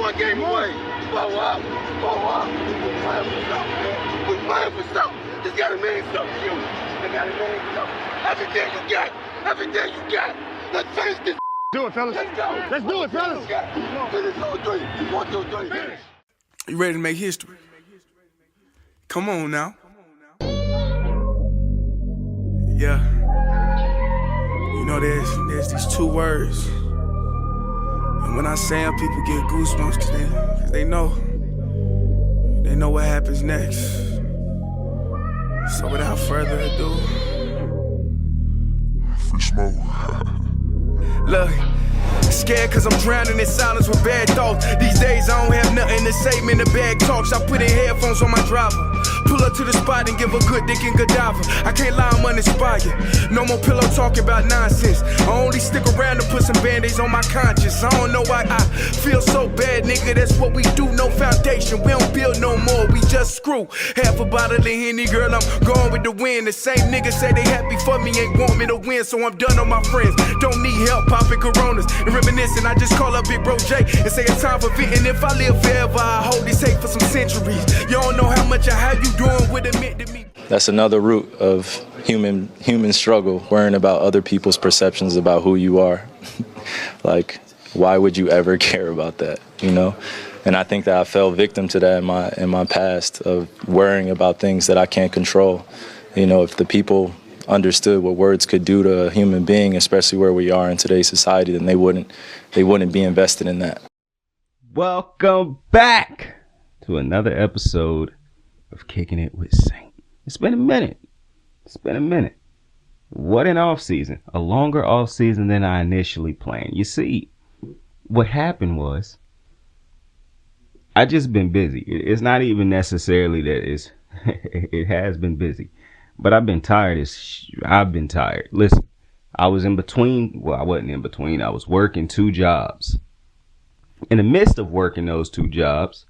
one game away. Blow up. We're playing for something, man. We're playing for something. It's gotta mean something to you. It gotta mean something. Everything you got. Everything you got. Let's finish this. Do it, fellas. Let's go. Let's do it, fellas. Finish 2, 3. 1, 2, 3. Finish. You ready to make history? Come on now. Yeah. You know, there's these two words. And when I say them, people get goosebumps because they know what happens next. So without further ado, Free smoke. look. Scared cause I'm drowning in silence with bad thoughts. These days I don't have nothing to say, man, the bag talks. I put in headphones on my driver. Pull up to the spot and give a good dick and Godiva. I can't lie, I'm uninspired. No more pillow talking about nonsense. I only stick around to put some band-aids on my conscience. I don't know why I feel so bad, nigga. That's what we do, no foundation. We don't build no more, we just screw. Half a bottle of Henny, girl, I'm going with the wind. The same niggas say they happy for me, ain't want me to win. So I'm done on my friends. Don't need help popping Coronas and reminiscing. I just call up Big Bro J and say it's time for venting. If I live forever, I hold this hate for some centuries. You don't know how much or how you doing with admit to me. That's another root of human struggle, worrying about other people's perceptions about who you are. Like, why would you ever care about that, you know? And I think that I fell victim to that in my past, of worrying about things that I can't control. You know, if the people understood what words could do to a human being, especially where we are in today's society, then they wouldn't be invested in that. Welcome back to another episode of Kicking It with Saint. It's been a minute. What an off season. A longer off season than I initially planned. You see, what happened was I just been busy. It's not even necessarily that it has been busy, but I've been tired. I've been tired. Listen, I was in between. Well, I wasn't in between. I was working 2 jobs. In the midst of working those 2 jobs,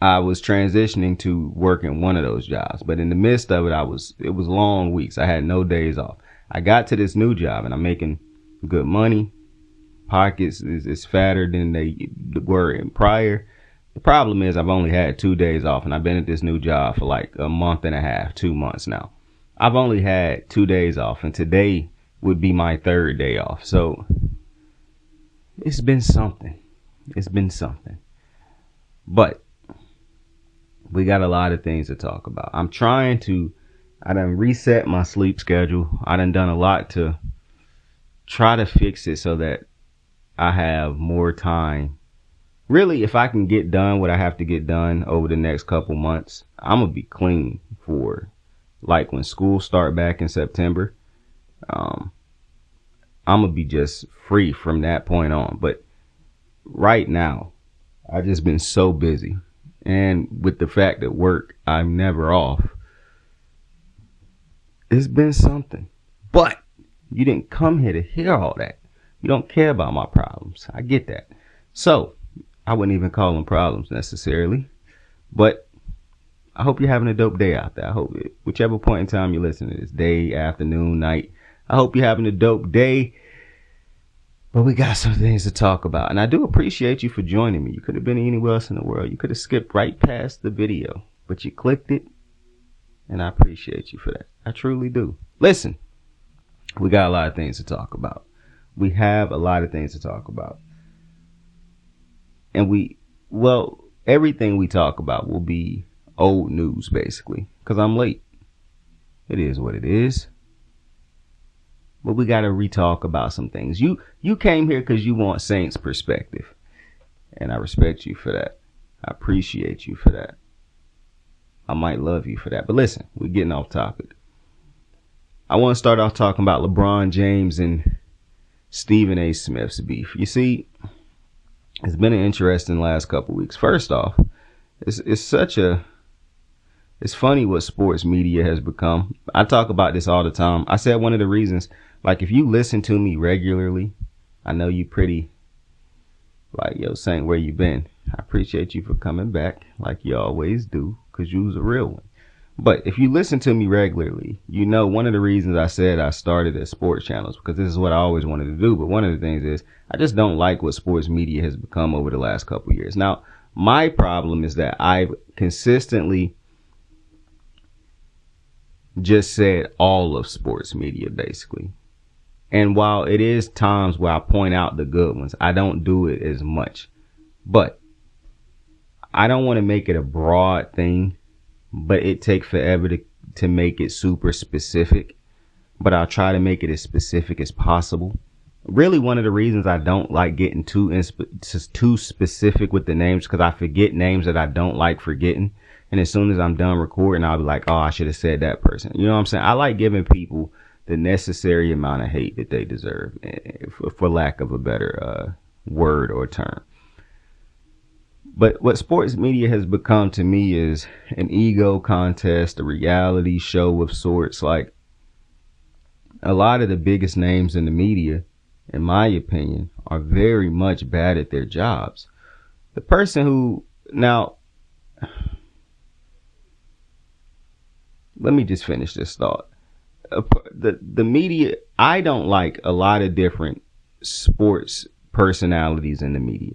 I was transitioning to working one of those jobs. But in the midst of it, it was long weeks. I had no days off. I got to this new job and I'm making good money. Pockets is fatter than they were in prior. The problem is I've only had 2 days off, and I've been at this new job for like a month and a half, 2 months now. I've only had 2 days off, and today would be my 3rd day off. So it's been something. But we got a lot of things to talk about. I done reset my sleep schedule. I done a lot to try to fix it so that I have more time. Really, if I can get done what I have to get done over the next couple months, I'm going to be clean for like when school start back in September. I'm going to be just free from that point on. But right now, I've just been so busy. And with the fact that work, I'm never off. It's been something. But you didn't come here to hear all that. You don't care about my problems. I get that. So I wouldn't even call them problems necessarily. But I hope you're having a dope day out there. I hope whichever point in time you're listening to this, day, afternoon, night, I hope you're having a dope day. But we got some things to talk about. And I do appreciate you for joining me. You could have been anywhere else in the world. You could have skipped right past the video. But you clicked it. And I appreciate you for that. I truly do. Listen, we got a lot of things to talk about. We have a lot of things to talk about. And everything we talk about will be old news, basically. Because I'm late. It is what it is. But we got to re-talk about some things. You came here because you want Saint's perspective. And I respect you for that. I appreciate you for that. I might love you for that. But listen, we're getting off topic. I want to start off talking about LeBron James and Stephen A. Smith's beef. You see, it's been an interesting last couple weeks. First off, it's funny what sports media has become. I talk about this all the time. I said one of the reasons, like, if you listen to me regularly, I know you pretty, like, yo, Saint, where you been? I appreciate you for coming back like you always do, because you was a real one. But if you listen to me regularly, you know one of the reasons I said I started at sports channels, because this is what I always wanted to do. But one of the things is I just don't like what sports media has become over the last couple of years. Now, my problem is that I've consistently just said all of sports media, basically. And while it is times where I point out the good ones, I don't do it as much. But I don't want to make it a broad thing, but it takes forever to make it super specific. But I'll try to make it as specific as possible. Really, one of the reasons I don't like getting too specific with the names, because I forget names that I don't like forgetting. And as soon as I'm done recording, I'll be like, oh, I should have said that person. You know what I'm saying? I like giving people the necessary amount of hate that they deserve, for lack of a better word or term. But what sports media has become to me is an ego contest, a reality show of sorts. Like, a lot of the biggest names in the media, in my opinion, are very much bad at their jobs. The person who, now, let me just finish this thought. The media, I don't like a lot of different sports personalities in the media.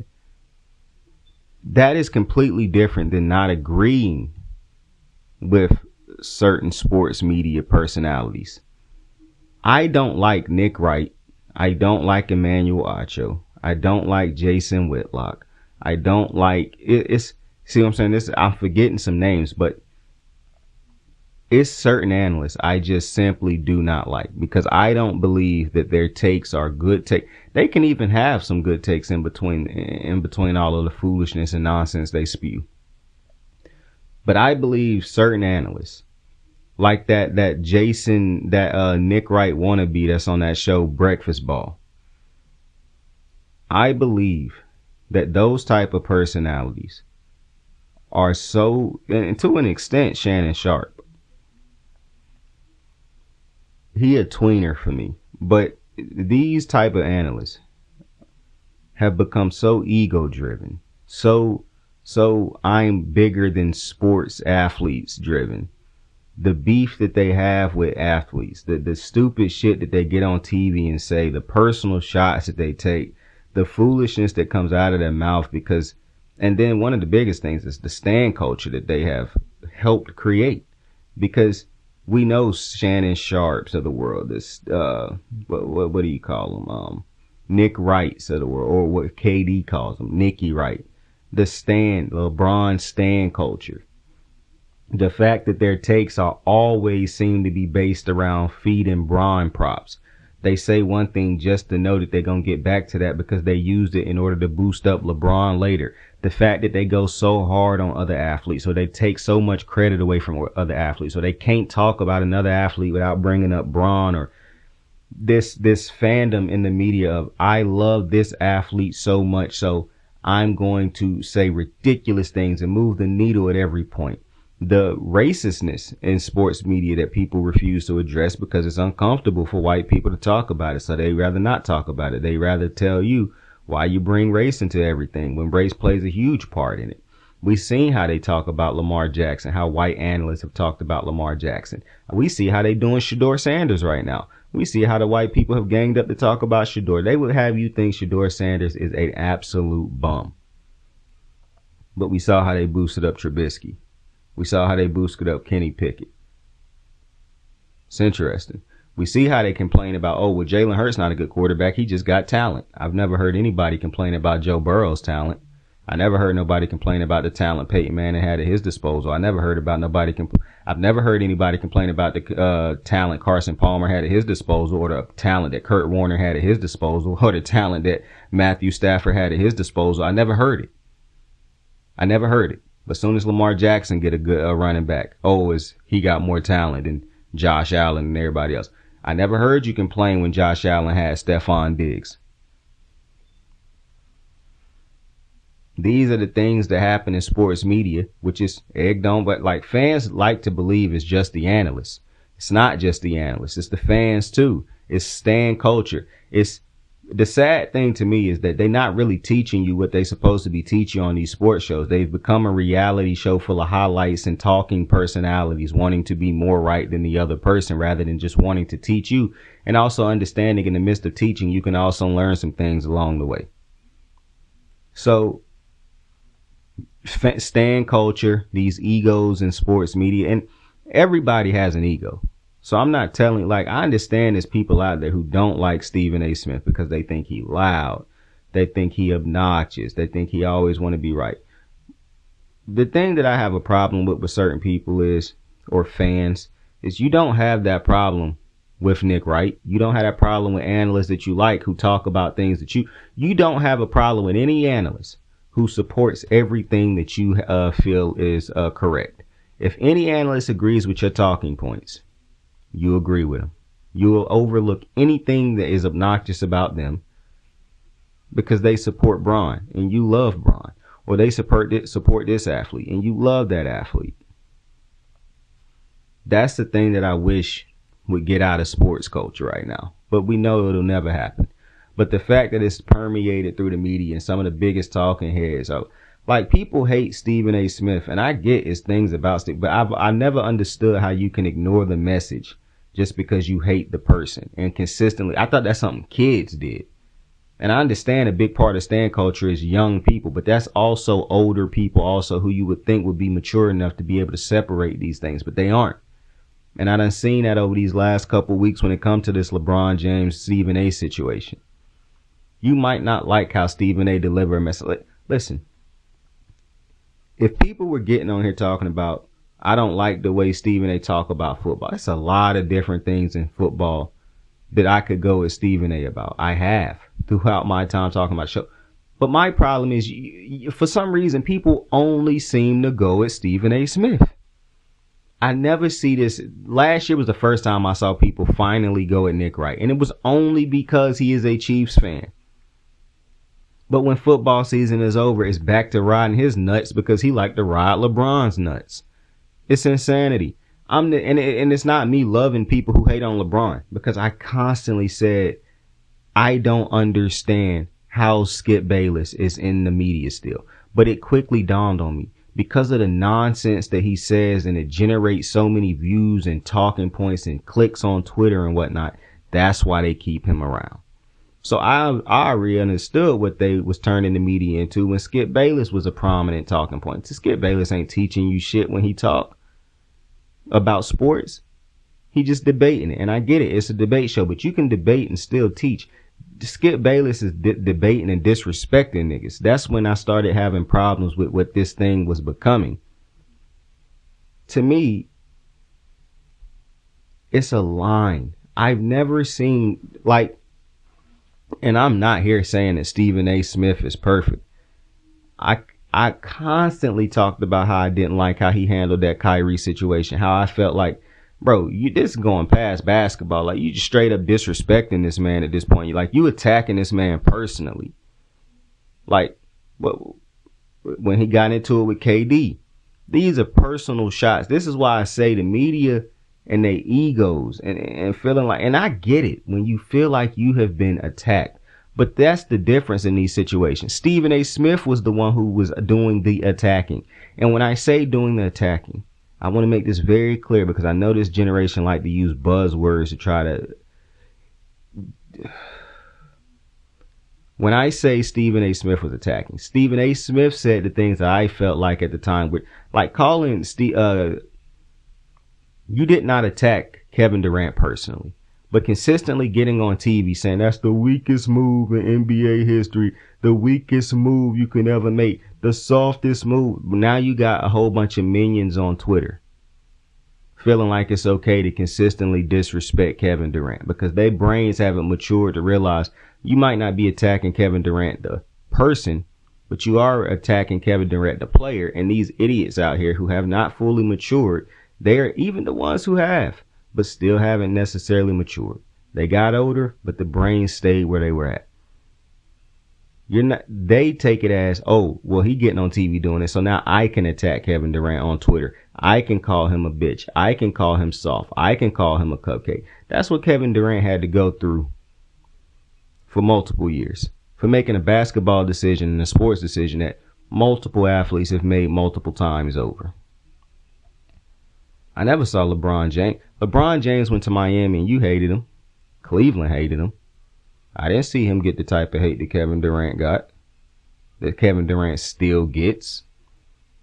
That is completely different than not agreeing with certain sports media personalities. I don't like Nick Wright. I don't like Emmanuel Acho. I don't like Jason Whitlock. I don't like see what I'm saying? I'm forgetting some names, but it's certain analysts I just simply do not like, because I don't believe that their takes are good takes. They can even have some good takes in between all of the foolishness and nonsense they spew. But I believe certain analysts, like that Nick Wright wannabe that's on that show Breakfast Ball, I believe that those type of personalities are so, and to an extent, Shannon Sharp. He a tweener for me, but these type of analysts have become so ego driven, so I'm bigger than sports athletes driven. The beef that they have with athletes, the stupid shit that they get on TV and say, the personal shots that they take, the foolishness that comes out of their mouth, because, and then one of the biggest things is the stand culture that they have helped create, because we know Shannon Sharps of the world, this what do you call them? Nick Wrights of the world, or what KD calls them, Nicky Wright. The stand, LeBron stand culture. The fact that their takes are always seem to be based around feeding Bron props. They say one thing just to know that they're going to get back to that because they used it in order to boost up LeBron later. The fact that they go so hard on other athletes, or they take so much credit away from other athletes, so they can't talk about another athlete without bringing up Bron, or this fandom in the media of, I love this athlete so much, so I'm going to say ridiculous things and move the needle at every point. The racistness in sports media that people refuse to address because it's uncomfortable for white people to talk about it, so they rather not talk about it. They rather tell you why you bring race into everything when race plays a huge part in it. We've seen how they talk about Lamar Jackson, how white analysts have talked about Lamar Jackson. We see how they doing Shedeur Sanders right now. We see how the white people have ganged up to talk about Shedeur. They would have you think Shedeur Sanders is an absolute bum. But we saw how they boosted up Trubisky. We saw how they boosted up Kenny Pickett. It's interesting. We see how they complain about, oh, well, Jalen Hurts not a good quarterback. He just got talent. I've never heard anybody complain about Joe Burrow's talent. I never heard nobody complain about the talent Peyton Manning had at his disposal. I've never heard anybody complain about the talent Carson Palmer had at his disposal, or the talent that Kurt Warner had at his disposal, or the talent that Matthew Stafford had at his disposal. I never heard it. But as soon as Lamar Jackson get a good running back, he got more talent than Josh Allen and everybody else. I never heard you complain when Josh Allen had Stephon Diggs. These are the things that happen in sports media, which is egged on, but like fans like to believe it's just the analysts. It's not just the analysts. It's the fans too. It's stan culture. It's the sad thing to me is that they're not really teaching you what they're supposed to be teaching on these sports shows. They've become a reality show full of highlights and talking personalities wanting to be more right than the other person rather than just wanting to teach you, and also understanding in the midst of teaching, you can also learn some things along the way. So stan culture, these egos in sports media, and everybody has an ego. So I'm not telling, like, I understand there's people out there who don't like Stephen A. Smith because they think he loud. They think he obnoxious. They think he always want to be right. The thing that I have a problem with certain people is, or fans, is you don't have that problem with Nick Wright. You don't have that problem with analysts that you like who talk about things that you don't have a problem with any analyst who supports everything that you feel is correct. If any analyst agrees with your talking points, you agree with them. You will overlook anything that is obnoxious about them because they support Bron and you love Bron, or they support this athlete and you love that athlete. That's the thing that I wish would get out of sports culture right now, but we know it'll never happen. But the fact that it's permeated through the media and some of the biggest talking heads are, like, people hate Stephen A. Smith, and I get his things about Steve, but I never understood how you can ignore the message just because you hate the person and consistently. I thought that's something kids did. And I understand a big part of stan culture is young people, but that's also older people also who you would think would be mature enough to be able to separate these things, but they aren't. And I done seen that over these last couple weeks when it comes to this LeBron James, Stephen A. situation. You might not like how Stephen A. delivered a message. Listen, if people were getting on here talking about, I don't like the way Stephen A. talk about football. It's a lot of different things in football that I could go at Stephen A. about. I have throughout my time talking about show. But my problem is, for some reason, people only seem to go at Stephen A. Smith. I never see this. Last year was the first time I saw people finally go at Nick Wright. And it was only because he is a Chiefs fan. But when football season is over, it's back to riding his nuts because he liked to ride LeBron's nuts. It's insanity. And it's not me loving people who hate on LeBron, because I constantly said I don't understand how Skip Bayless is in the media still. But it quickly dawned on me, because of the nonsense that he says, and it generates so many views and talking points and clicks on Twitter and whatnot. That's why they keep him around. So I already understood what they was turning the media into when Skip Bayless was a prominent talking point. Skip Bayless ain't teaching you shit when he talk about sports. He just debating it. And I get it. It's a debate show, but you can debate and still teach. Skip Bayless is debating and disrespecting niggas. That's when I started having problems with what this thing was becoming. To me, it's a line. I've never seen, like, and I'm not here saying that Stephen A. Smith is perfect. I constantly talked about how I didn't like how he handled that Kyrie situation. How I felt like, bro, this is going past basketball. Like, you just straight up disrespecting this man at this point. You attacking this man personally. Like, when he got into it with KD. These are personal shots. This is why I say the media and their egos and feeling like, and I get it when you feel like you have been attacked, but that's the difference in these situations. Stephen A. Smith was the one who was doing the attacking. And when I say doing the attacking, I want to make this very clear, because I know this generation like to use buzzwords to try to. When I say Stephen A. Smith was attacking, Stephen A. Smith said the things that I felt like at the time, like calling you did not attack Kevin Durant personally, but consistently getting on TV saying that's the weakest move in NBA history, the weakest move you can ever make, the softest move. Now you got a whole bunch of minions on Twitter feeling like it's okay to consistently disrespect Kevin Durant because their brains haven't matured to realize you might not be attacking Kevin Durant, the person, but you are attacking Kevin Durant, the player. And these idiots out here who have not fully matured, they're even the ones who have, but still haven't necessarily matured. They got older, but the brains stayed where they were at. They take it as, oh, well, he getting on TV doing it, so now I can attack Kevin Durant on Twitter. I can call him a bitch. I can call him soft. I can call him a cupcake. That's what Kevin Durant had to go through for multiple years, for making a basketball decision and a sports decision that multiple athletes have made multiple times over. I never saw LeBron James. LeBron James went to Miami and you hated him. Cleveland hated him. I didn't see him get the type of hate that Kevin Durant got, that Kevin Durant still gets.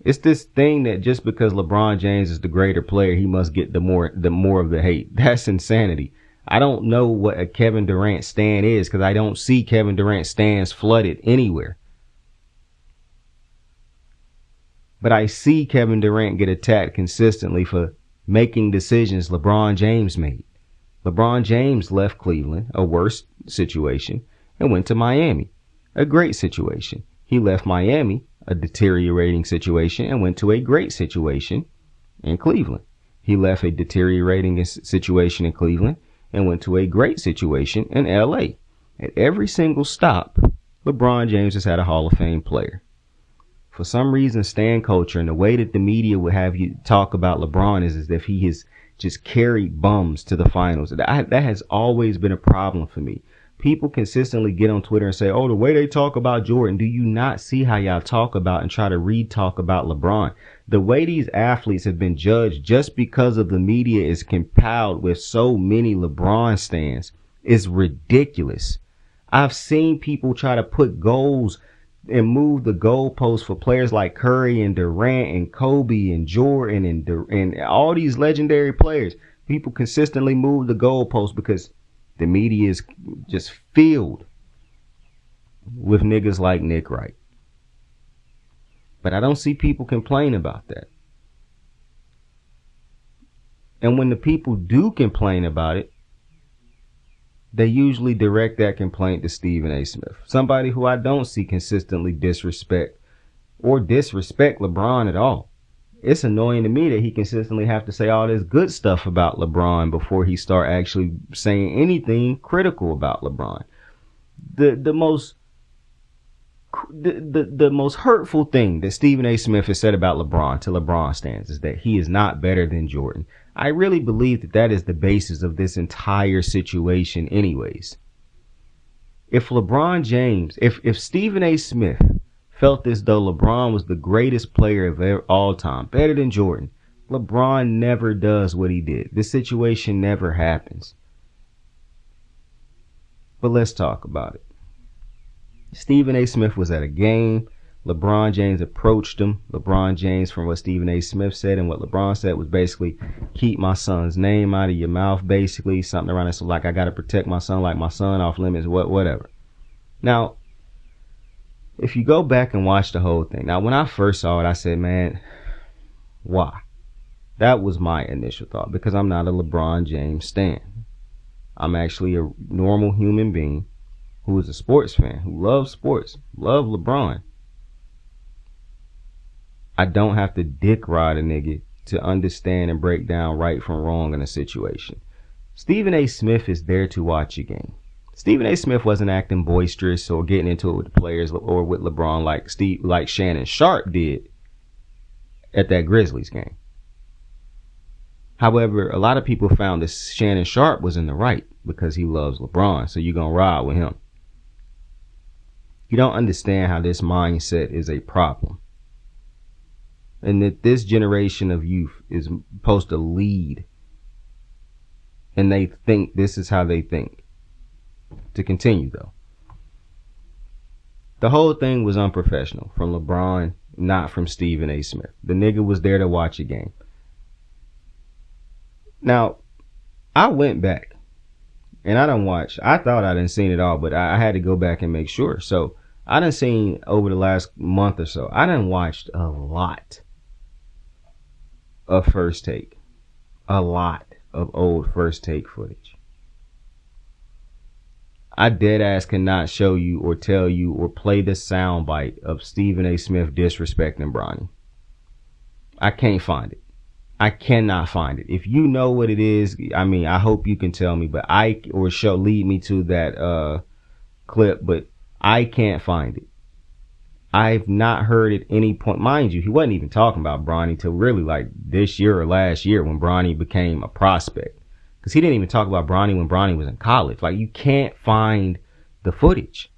It's this thing that just because LeBron James is the greater player, he must get the more of the hate. That's insanity. I don't know what a Kevin Durant stan is because I don't see Kevin Durant stans flooded anywhere. But I see Kevin Durant get attacked consistently for making decisions LeBron James made. LeBron James left Cleveland, a worse situation, and went to Miami, a great situation. He left Miami, a deteriorating situation, and went to a great situation in Cleveland. He left a deteriorating situation in Cleveland and went to a great situation in LA. At every single stop, LeBron James has had a Hall of Fame player. For some reason, stan culture and the way that the media would have you talk about LeBron is as if he has just carried bums to the finals. That has always been a problem for me. People consistently get on Twitter and say, oh, the way they talk about Jordan, do you not see how y'all talk about and try to re-talk about LeBron? The way these athletes have been judged just because of the media is compiled with so many LeBron stans is ridiculous. I've seen people try to put goals and move the goalposts for players like Curry and Durant and Kobe and Jordan and all these legendary players. People consistently move the goalposts because the media is just filled with niggas like Nick Wright. But I don't see people complain about that. And when the people do complain about it, they usually direct that complaint to Stephen A. Smith, somebody who I don't see consistently disrespect LeBron at all. It's annoying to me that he consistently have to say all this good stuff about LeBron before he start actually saying anything critical about LeBron. The most hurtful thing that Stephen A. Smith has said about LeBron to LeBron stans is that he is not better than Jordan. I really believe that that is the basis of this entire situation anyways. If LeBron James, if Stephen A. Smith felt as though LeBron was the greatest player of all time, better than Jordan, LeBron never does what he did. This situation never happens. But let's talk about it. Stephen A. Smith was at a game. LeBron James approached him. LeBron James, from what Stephen A. Smith said and what LeBron said, was basically, keep my son's name out of your mouth, basically. Something around it. So like, I got to protect my son, like my son off limits, whatever. Now, if you go back and watch the whole thing. Now, when I first saw it, I said, man, why? That was my initial thought, because I'm not a LeBron James stan. I'm actually a normal human being who is a sports fan, who loves sports, love LeBron. I don't have to dick ride a nigga to understand and break down right from wrong in a situation. Stephen A. Smith is there to watch a game. Stephen A. Smith wasn't acting boisterous or getting into it with the players or with LeBron like Shannon Sharp did at that Grizzlies game. However, a lot of people found that Shannon Sharp was in the right because he loves LeBron, so you're going to ride with him. You don't understand how this mindset is a problem. And that this generation of youth is supposed to lead. And they think this is how they think. To continue, though. The whole thing was unprofessional from LeBron, not from Stephen A. Smith. The nigga was there to watch a game. Now, I went back. And I done watched. I thought I done seen it all, but I had to go back and make sure. So, I done seen over the last month or so, I done watched a lot of First Take. A lot of old First Take footage. I dead ass cannot show you or tell you or play the soundbite of Stephen A. Smith disrespecting Bronny. I can't find it. I cannot find it. If you know what it is, I mean, I hope you can tell me, but lead me to that clip, but I can't find it. I've not heard at any point. Mind you, he wasn't even talking about Bronny till really like this year or last year when Bronny became a prospect. Because he didn't even talk about Bronny when Bronny was in college. Like, you can't find the footage.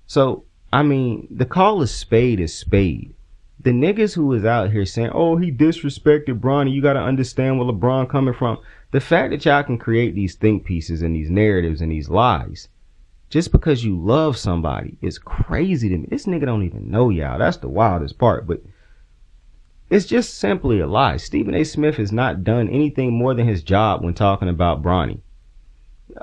So, I mean, the call is spade is spade. The niggas who is out here saying, oh, he disrespected Bronny, you got to understand where LeBron coming from. The fact that y'all can create these think pieces and these narratives and these lies just because you love somebody is crazy to me. This nigga don't even know y'all. That's the wildest part. But it's just simply a lie. Stephen A. Smith has not done anything more than his job when talking about Bronny.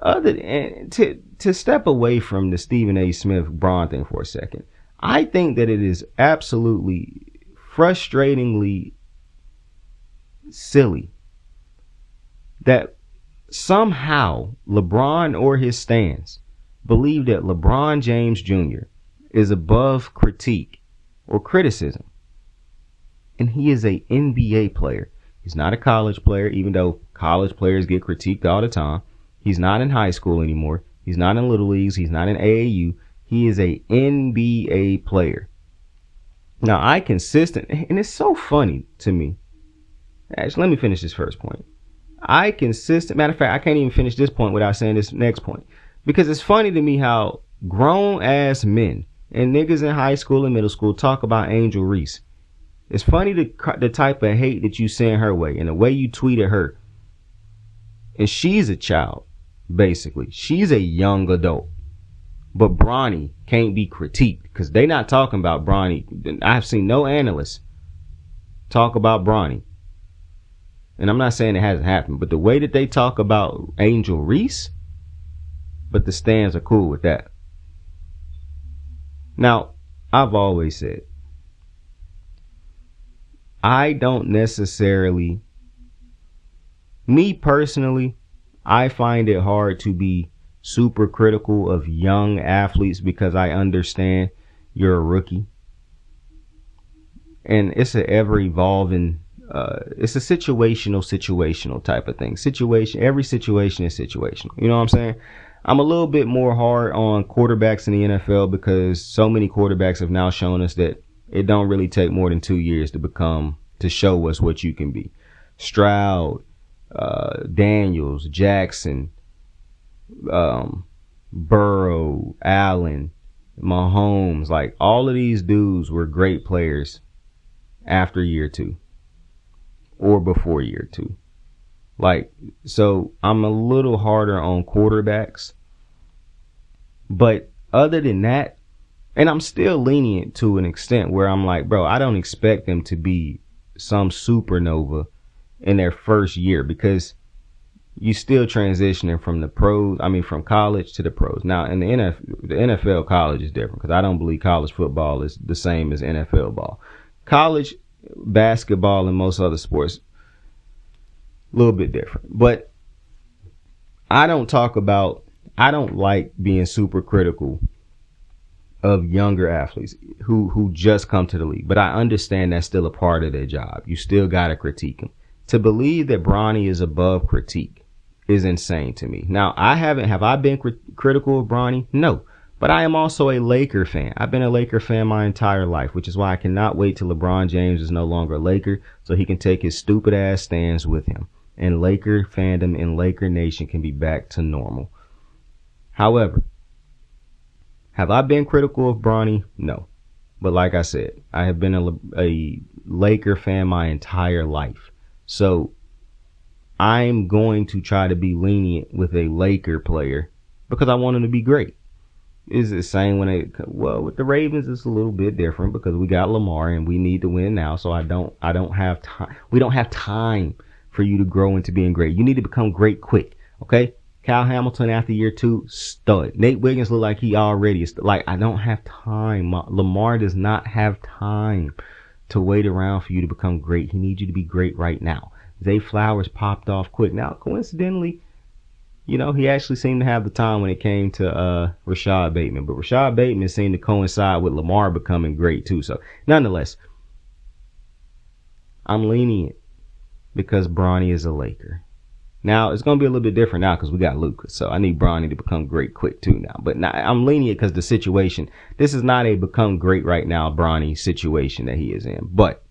Other than to step away from the Stephen A. Smith Bron thing for a second, I think that it is absolutely frustratingly silly that somehow LeBron or his stans believe that LeBron James Jr. is above critique or criticism. And he is an NBA player. He's not a college player, even though college players get critiqued all the time. He's not in high school anymore. He's not in little leagues. He's not in AAU. He is a NBA player. Now, and it's so funny to me. Actually, let me finish this first point. Matter of fact, I can't even finish this point without saying this next point. Because it's funny to me how grown ass men and niggas in high school and middle school talk about Angel Reese. It's funny the type of hate that you send her way and the way you tweeted her. And she's a child, basically. She's a young adult. But Bronny can't be critiqued because they not talking about Bronny. I've seen no analysts talk about Bronny. And I'm not saying it hasn't happened, but the way that they talk about Angel Reese, but the stands are cool with that. Now, I've always said, I don't necessarily, me personally, I find it hard to be super critical of young athletes because I understand you're a rookie. And it's an ever evolving, it's a situational type of thing. Every situation is situational. You know what I'm saying? I'm a little bit more hard on quarterbacks in the NFL because so many quarterbacks have now shown us that it don't really take more than 2 years to show us what you can be. Stroud, Daniels, Jackson, Burrow, Allen, Mahomes, like all of these dudes were great players after year 2 or before year 2. Like, so I'm a little harder on quarterbacks, but other than that, and I'm still lenient to an extent where I'm like, bro, I don't expect them to be some supernova in their first year because you still transitioning from from college to the pros. Now, in the NFL college is different because I don't believe college football is the same as NFL ball. College basketball and most other sports, a little bit different. But I don't like being super critical of younger athletes who just come to the league. But I understand that's still a part of their job. You still got to critique them. To believe that Bronny is above critique is insane to me. Now, have I been critical of Bronny? No. But I am also a Laker fan. I've been a Laker fan my entire life, which is why I cannot wait till LeBron James is no longer a Laker so he can take his stupid ass stands with him. And Laker fandom and Laker Nation can be back to normal. However, have I been critical of Bronny? No. But like I said, I have been a Laker fan my entire life. So I'm going to try to be lenient with a Laker player because I want him to be great. Is the same with the Ravens it's a little bit different because we got Lamar and we need to win now. So I don't have time. We don't have time for you to grow into being great. You need to become great quick. Okay? Kyle Hamilton after year 2, stud. Nate Wiggins look like he already is. Like, I don't have time. Lamar does not have time to wait around for you to become great. He needs you to be great right now. Zay Flowers popped off quick. Now, coincidentally, he actually seemed to have the time when it came to Rashad Bateman. But Rashad Bateman seemed to coincide with Lamar becoming great too. So, nonetheless, I'm lenient because Bronny is a Laker. Now, it's going to be a little bit different now because we got Luka. So, I need Bronny to become great quick too now. But now, I'm lenient because the situation, this is not a become great right now Bronny situation that he is in. But,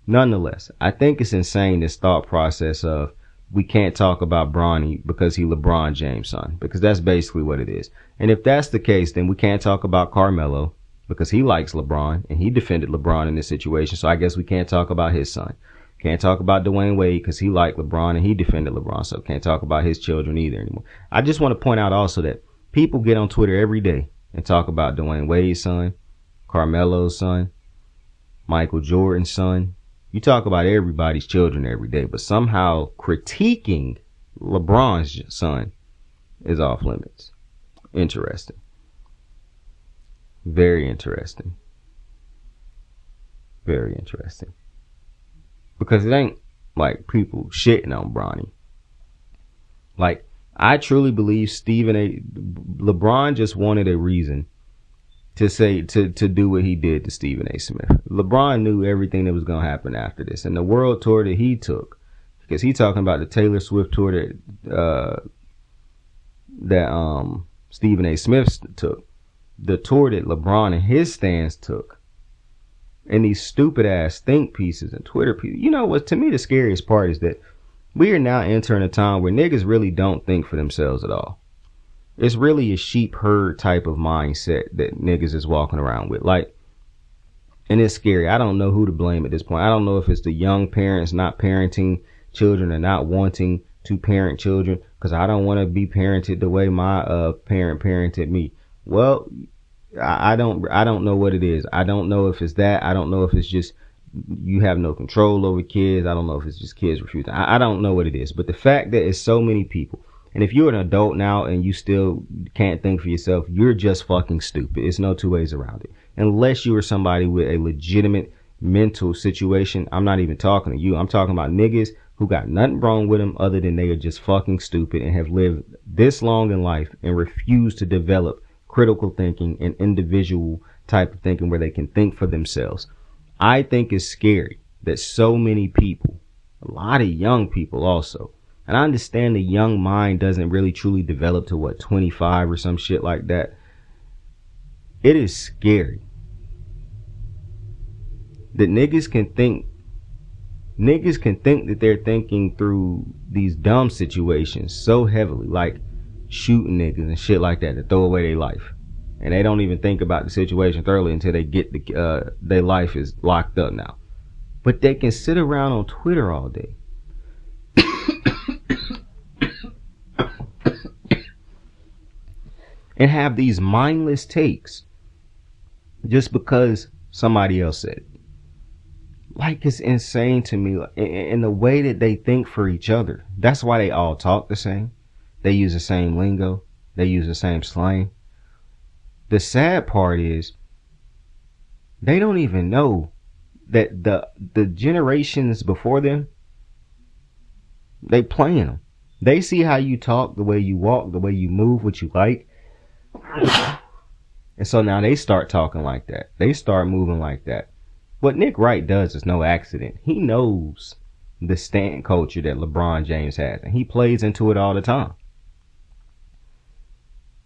nonetheless, I think it's insane this thought process of we can't talk about Bronny because he LeBron James' son, because that's basically what it is. And if that's the case, then we can't talk about Carmelo because he likes LeBron and he defended LeBron in this situation. So I guess we can't talk about his son. Can't talk about Dwayne Wade because he liked LeBron and he defended LeBron. So can't talk about his children either anymore. I just want to point out also that people get on Twitter every day and talk about Dwayne Wade's son, Carmelo's son, Michael Jordan's son. You talk about everybody's children every day, but somehow critiquing LeBron's son is off limits. Interesting. Very interesting. Very interesting. Because it ain't like people shitting on Bronny. Like, I truly believe LeBron just wanted a reason to say, to do what he did to Stephen A. Smith. LeBron knew everything that was going to happen after this. And the world tour that he took, because he talking about the Taylor Swift tour that Stephen A. Smith took, the tour that LeBron and his stands took, and these stupid ass think pieces and Twitter pieces. You know what, to me the scariest part is that we are now entering a time where niggas really don't think for themselves at all. It's really a sheep herd type of mindset that niggas is walking around with. Like, and it's scary. I don't know who to blame at this point. I don't know if it's the young parents not parenting children or not wanting to parent children, because I don't want to be parented the way my parent parented me. Well, I don't know what it is. I don't know if it's that. I don't know if it's just you have no control over kids. I don't know if it's just kids refusing. I don't know what it is. But the fact that it's so many people, and if you're an adult now and you still can't think for yourself, you're just fucking stupid. It's no two ways around it. Unless you are somebody with a legitimate mental situation. I'm not even talking to you. I'm talking about niggas who got nothing wrong with them other than they are just fucking stupid and have lived this long in life and refuse to develop critical thinking and individual type of thinking where they can think for themselves. I think it's scary that so many people, a lot of young people also, and I understand the young mind doesn't really truly develop to 25 or some shit like that. It is scary that niggas can think that they're thinking through these dumb situations so heavily, like shooting niggas and shit like that, to throw away their life. And they don't even think about the situation thoroughly until they get their life is locked up now. But they can sit around on Twitter all day and have these mindless takes just because somebody else said it. Like, it's insane to me. In the way that they think for each other. That's why they all talk the same. They use the same lingo. They use the same slang. The sad part is they don't even know that the generations before them, they playing them. They see how you talk, the way you walk, the way you move, what you like. And so now they start talking like that. They start moving like that. What Nick Wright does is no accident. He knows the stand culture that LeBron James has, and he plays into it all the time.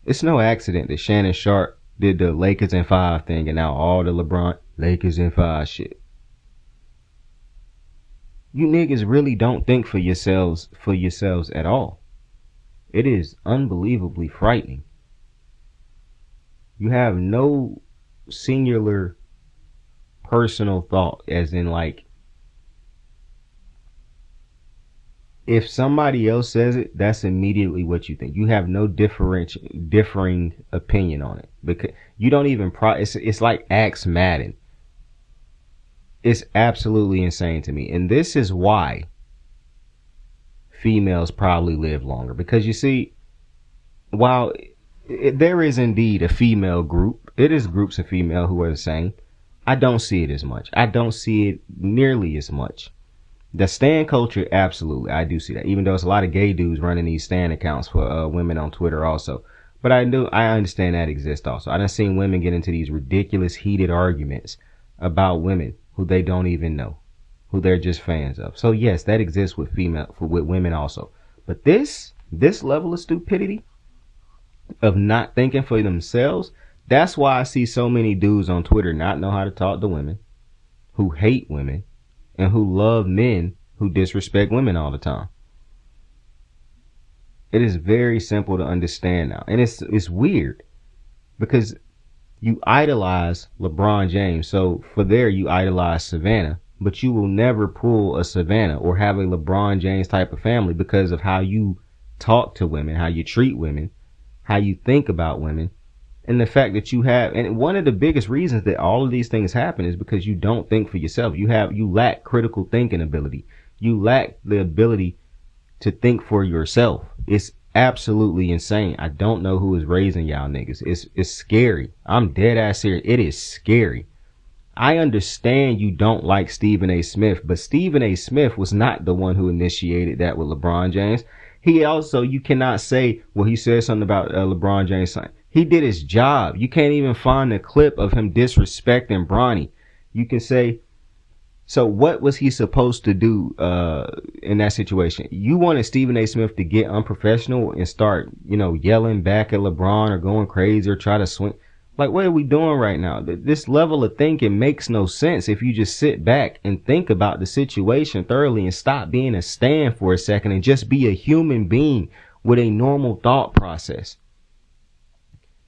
It's no accident that Shannon Sharp did the Lakers in 5 thing, and now all the LeBron Lakers in 5 shit. You niggas really don't think for yourselves at all. It is unbelievably frightening. You have no singular personal thought, as in, like, if somebody else says it, that's immediately what you think. You have no differing opinion on it, because you don't even it's like Axe Madden. It's absolutely insane to me. And this is why females probably live longer, because you see, while there is indeed a female group, it is groups of female who are the same, I don't see it as much. I don't see it nearly as much. The stan culture, absolutely, I do see that. Even though it's a lot of gay dudes running these stan accounts for women on Twitter also. But I understand that exists also. I done seen women get into these ridiculous heated arguments about women who they don't even know, who they're just fans of. So yes, that exists with women also. But this level of stupidity, of not thinking for themselves, that's why I see so many dudes on Twitter not know how to talk to women, who hate women, and who love men who disrespect women all the time. It is very simple to understand now. And it's weird because you idolize LeBron James. So for there, you idolize Savannah, but you will never pull a Savannah or have a LeBron James type of family because of how you talk to women, how you treat women, how you think about women, and the fact that you have, and one of the biggest reasons that all of these things happen is because you don't think for yourself. You lack critical thinking ability. You lack the ability to think for yourself. It's absolutely insane. I don't know who is raising y'all niggas. It's scary. I'm dead ass serious. It is scary. I understand you don't like Stephen A. Smith, but Stephen A. Smith was not the one who initiated that with LeBron James. He also, you cannot say, well, he said something about LeBron James' son. He did his job. You can't even find a clip of him disrespecting Bronny. You can say, so what was he supposed to do in that situation? You wanted Stephen A. Smith to get unprofessional and start, yelling back at LeBron or going crazy or try to swing. Like, what are we doing right now? This level of thinking makes no sense if you just sit back and think about the situation thoroughly and stop being a stand for a second and just be a human being with a normal thought process.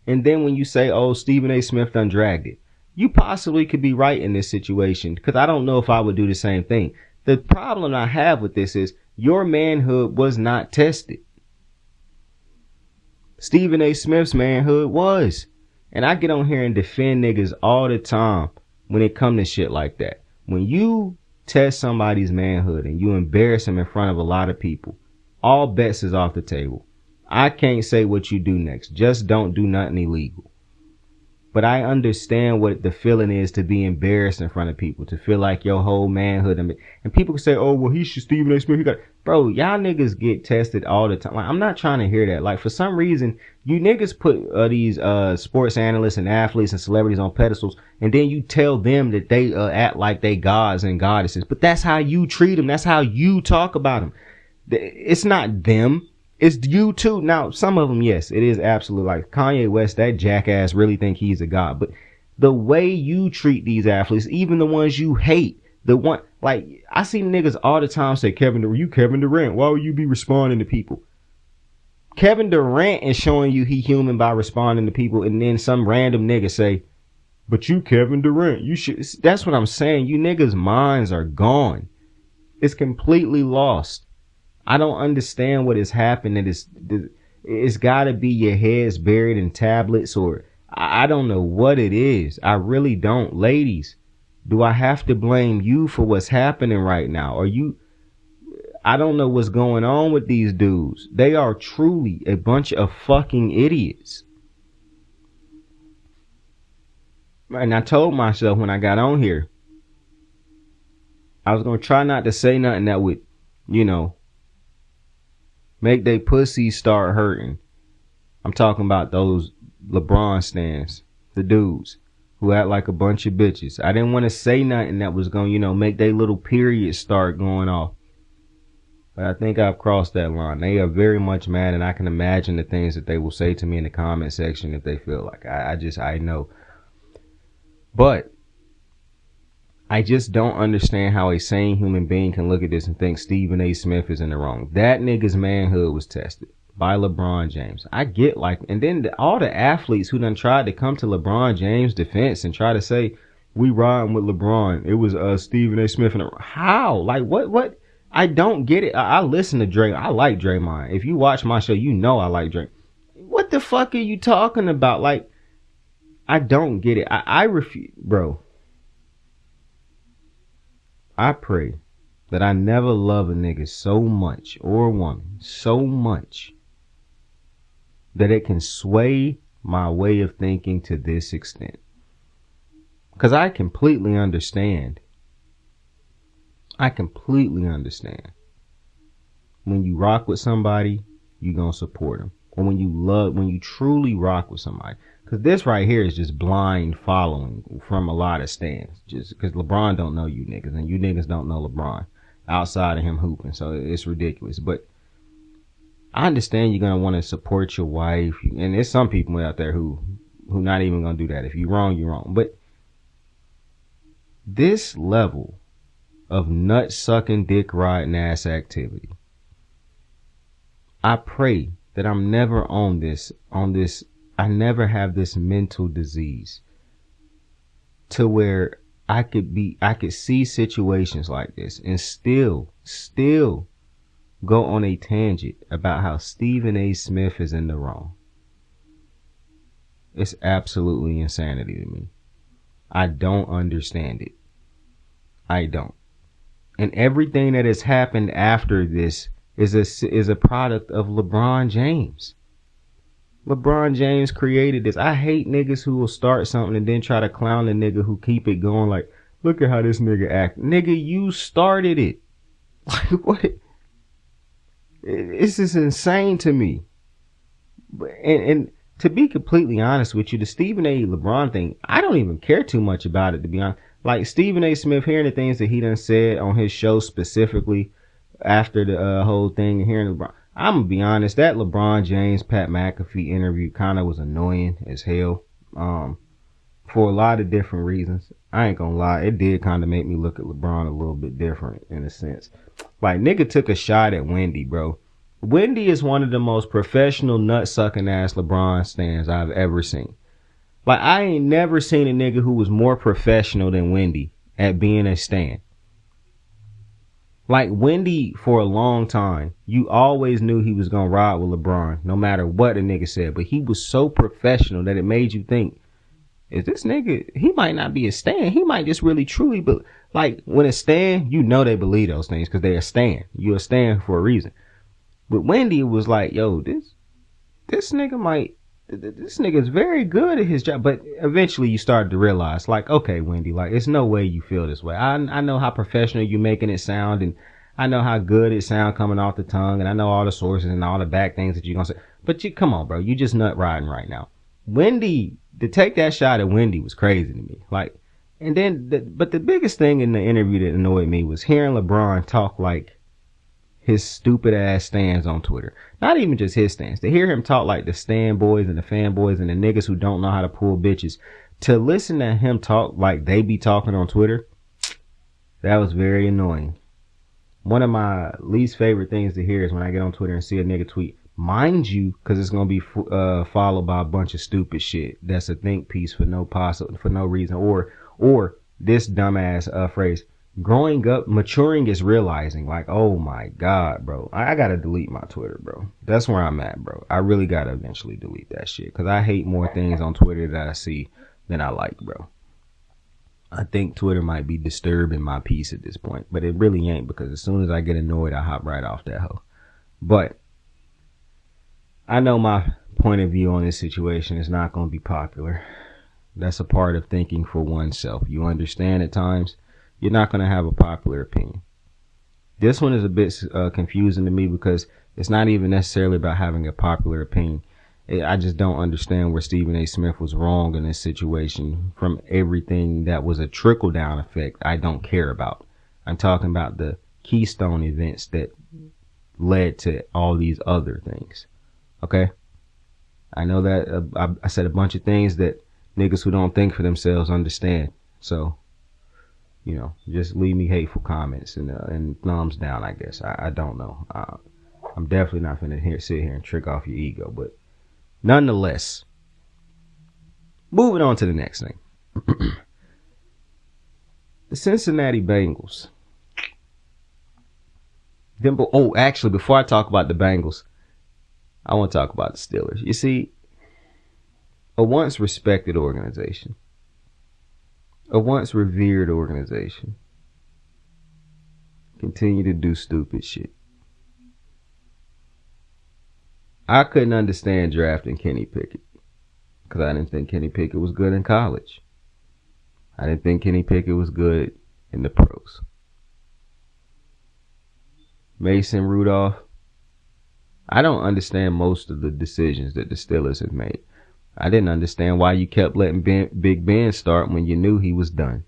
And then when you say, oh, Stephen A. Smith done dragged it, you possibly could be right in this situation, because I don't know if I would do the same thing. The problem I have with this is your manhood was not tested. Stephen A. Smith's manhood was. And I get on here and defend niggas all the time when it come to shit like that. When you test somebody's manhood and you embarrass them in front of a lot of people, all bets is off the table. I can't say what you do next. Just don't do nothing illegal. But I understand what the feeling is to be embarrassed in front of people, to feel like your whole manhood. And people can say, oh, well, he should Stephen A. Smith. Bro, y'all niggas get tested all the time. Like, I'm not trying to hear that. Like, for some reason, you niggas put these sports analysts and athletes and celebrities on pedestals, and then you tell them that they act like they gods and goddesses. But that's how you treat them. That's how you talk about them. It's not them. It's you too. Now, some of them, yes, it is absolutely like Kanye West, that jackass really think he's a god. But the way you treat these athletes, even the ones you hate, like, I see niggas all the time say, you Kevin Durant, why would you be responding to people? Kevin Durant is showing you he human by responding to people, and then some random nigga say, but you Kevin Durant, you should. That's what I'm saying. You niggas' minds are gone. It's completely lost. I don't understand what has happened. It's got to be your heads buried in tablets, or I don't know what it is. I really don't. Ladies, do I have to blame you for what's happening right now? I don't know what's going on with these dudes. They are truly a bunch of fucking idiots. And I told myself when I got on here, I was going to try not to say nothing that would, make they pussies start hurting. I'm talking about those LeBron stans, the dudes who act like a bunch of bitches. I didn't want to say nothing that was going to, make they little periods start going off. But I think I've crossed that line. They are very much mad, and I can imagine the things that they will say to me in the comment section if they feel like I know. But I just don't understand how a sane human being can look at this and think Stephen A. Smith is in the wrong. That nigga's manhood was tested by LeBron James. I get and then all the athletes who done tried to come to LeBron James' defense and try to say, we riding with LeBron. It was Stephen A. Smith. How? Like, what? I don't get it. I listen to Drake. I like Draymond. If you watch my show, you know I like Drake. What the fuck are you talking about? Like, I don't get it. I refuse, bro. I pray that I never love a nigga so much, or a woman so much, that it can sway my way of thinking to this extent. Because I completely understand. When you rock with somebody, you gonna support them. Or when you truly rock with somebody. Because this right here is just blind following from a lot of stands. Just because LeBron don't know you niggas, and you niggas don't know LeBron outside of him hooping. So it's ridiculous. But I understand you're going to want to support your wife. And there's some people out there who not even going to do that. If you're wrong, you're wrong. But this level of nut sucking, dick riding ass activity I pray that I'm never on this, I never have this mental disease to where I could see situations like this and still go on a tangent about how Stephen A. Smith is in the wrong. It's absolutely insanity to me. I don't understand it. I don't. And everything that has happened after this is a product of LeBron James. LeBron James created this. I hate niggas who will start something and then try to clown the nigga who keep it going. Like, look at how this nigga act. Nigga, you started it. Like, what? This is insane to me. And to be completely honest with you, the Stephen A. LeBron thing, I don't even care too much about it, to be honest. Like, Stephen A. Smith, hearing the things that he done said on his show specifically after the whole thing, and hearing LeBron, I'm gonna be honest, that LeBron James Pat McAfee interview kind of was annoying as hell, for a lot of different reasons. I ain't gonna lie, it did kind of make me look at LeBron a little bit different in a sense. Like, nigga took a shot at Wendy, bro. Wendy is one of the most professional nut-sucking ass LeBron stans I've ever seen. Like, I ain't never seen a nigga who was more professional than Wendy at being a stan. Like, Wendy, for a long time, you always knew he was gonna ride with LeBron, no matter what a nigga said. But he was so professional that it made you think, is this nigga, he might not be a stan. He might just really truly, but like, when a stan, you know they believe those things because they're a stan. You're a stan for a reason. But Wendy was like, yo, this nigga is very good at his job. But eventually you started to realize, like, okay, Wendy, like, it's no way you feel this way. I know how professional you making it sound, and I know how good it sound coming off the tongue, and I know all the sources and all the back things that you're gonna say. But come on, bro, you just nut riding right now. Wendy, to take that shot at Wendy was crazy to me. Like, and then, but the biggest thing in the interview that annoyed me was hearing LeBron talk like his stupid ass stands on Twitter. Not even just his stands. To hear him talk like the stan boys and the fanboys and the niggas who don't know how to pull bitches. To listen to him talk like they be talking on Twitter, that was very annoying. One of my least favorite things to hear is when I get on Twitter and see a nigga tweet, mind you, because it's going to be followed by a bunch of stupid shit. That's a think piece for no reason. Or this dumbass phrase, growing up, maturing is realizing. Like, oh my God, bro. I gotta delete my Twitter, bro. That's where I'm at, bro. I really gotta eventually delete that shit. Because I hate more things on Twitter that I see than I like, bro. I think Twitter might be disturbing my peace at this point. But it really ain't, because as soon as I get annoyed, I hop right off that hoe. But I know my point of view on this situation is not going to be popular. That's a part of thinking for oneself. You understand at times you're not going to have a popular opinion. This one is a bit confusing to me because it's not even necessarily about having a popular opinion. I just don't understand where Stephen A. Smith was wrong in this situation from everything that was a trickle-down effect I don't care about. I'm talking about the keystone events that led to all these other things. Okay? I know that I said a bunch of things that niggas who don't think for themselves understand. So, you know, just leave me hateful comments and thumbs down, I guess. I don't know. I'm definitely not going to sit here and trick off your ego. But nonetheless, moving on to the next thing. The Cincinnati Bengals. Actually, before I talk about the Bengals, I want to talk about the Steelers. You see, a once respected organization, a once revered organization, continue to do stupid shit. I couldn't understand drafting Kenny Pickett because I didn't think Kenny Pickett was good in college. I didn't think Kenny Pickett was good in the pros. Mason Rudolph, I don't understand most of the decisions that the Steelers have made. I didn't understand why you kept letting Big Ben start when you knew he was done.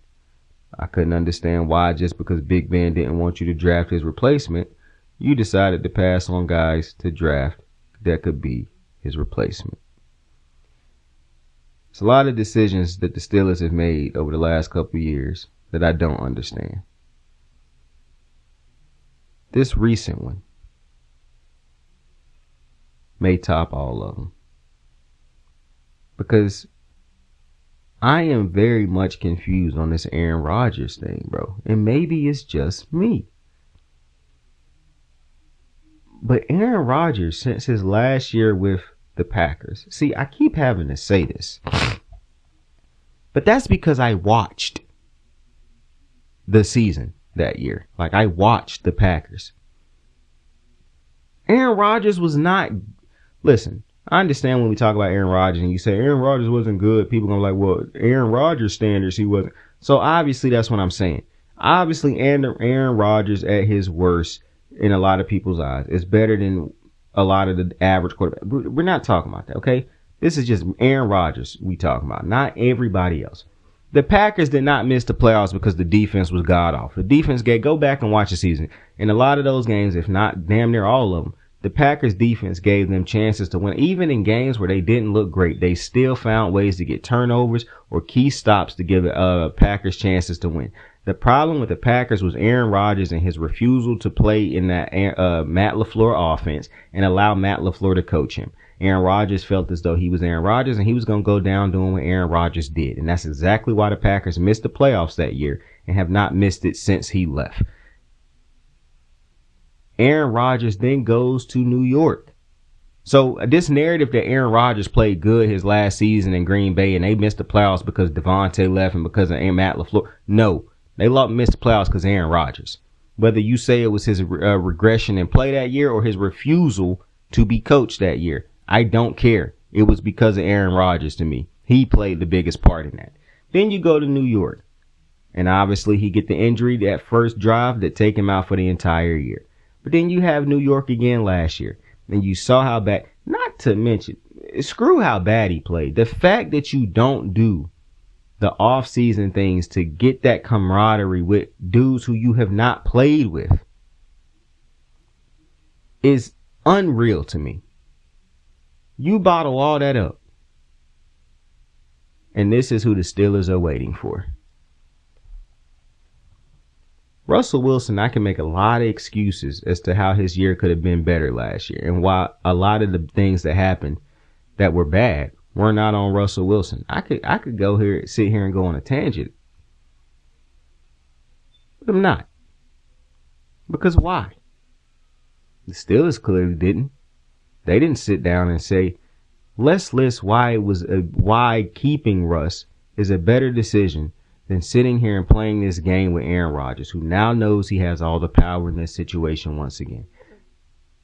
I couldn't understand why, just because Big Ben didn't want you to draft his replacement, you decided to pass on guys to draft that could be his replacement. It's a lot of decisions that the Steelers have made over the last couple of years that I don't understand. This recent one, may top all of them. Because I am very much confused on this Aaron Rodgers thing, bro. And maybe it's just me. But Aaron Rodgers, since his last year with the Packers, see, I keep having to say this, but that's because I watched the season that year. Like, I watched the Packers. Aaron Rodgers was not, listen, I understand when we talk about Aaron Rodgers and you say Aaron Rodgers wasn't good, people are going to be like, well, Aaron Rodgers standards, he wasn't. So obviously that's what I'm saying. Obviously Aaron Rodgers at his worst in a lot of people's eyes is better than a lot of the average quarterback. We're not talking about that, okay? This is just Aaron Rodgers we talking about, not everybody else. The Packers did not miss the playoffs because the defense was god awful. The defense go back and watch the season. In a lot of those games, if not damn near all of them, the Packers defense gave them chances to win. Even in games where they didn't look great, they still found ways to get turnovers or key stops to give Packers chances to win. The problem with the Packers was Aaron Rodgers and his refusal to play in that Matt LaFleur offense and allow Matt LaFleur to coach him. Aaron Rodgers felt as though he was Aaron Rodgers and he was going to go down doing what Aaron Rodgers did. And that's exactly why the Packers missed the playoffs that year and have not missed it since he left. Aaron Rodgers then goes to New York. So this narrative that Aaron Rodgers played good his last season in Green Bay and they missed the playoffs because Devontae left and because of Matt LaFleur. No, they missed the playoffs because of Aaron Rodgers. Whether you say it was his regression in play that year or his refusal to be coached that year, I don't care. It was because of Aaron Rodgers to me. He played the biggest part in that. Then you go to New York. And obviously he get the injury that first drive that take him out for the entire year. But then you have New York again last year. And you saw how bad, not to mention, screw how bad he played. The fact that you don't do the off-season things to get that camaraderie with dudes who you have not played with is unreal to me. You bottle all that up. And this is who the Steelers are waiting for. Russell Wilson, I can make a lot of excuses as to how his year could have been better last year and why a lot of the things that happened that were bad were not on Russell Wilson. I could go here, sit here and go on a tangent. But I'm not. Because why? The Steelers clearly didn't. They didn't sit down and say, let's list why keeping Russ is a better decision than sitting here and playing this game with Aaron Rodgers, who now knows he has all the power in this situation once again.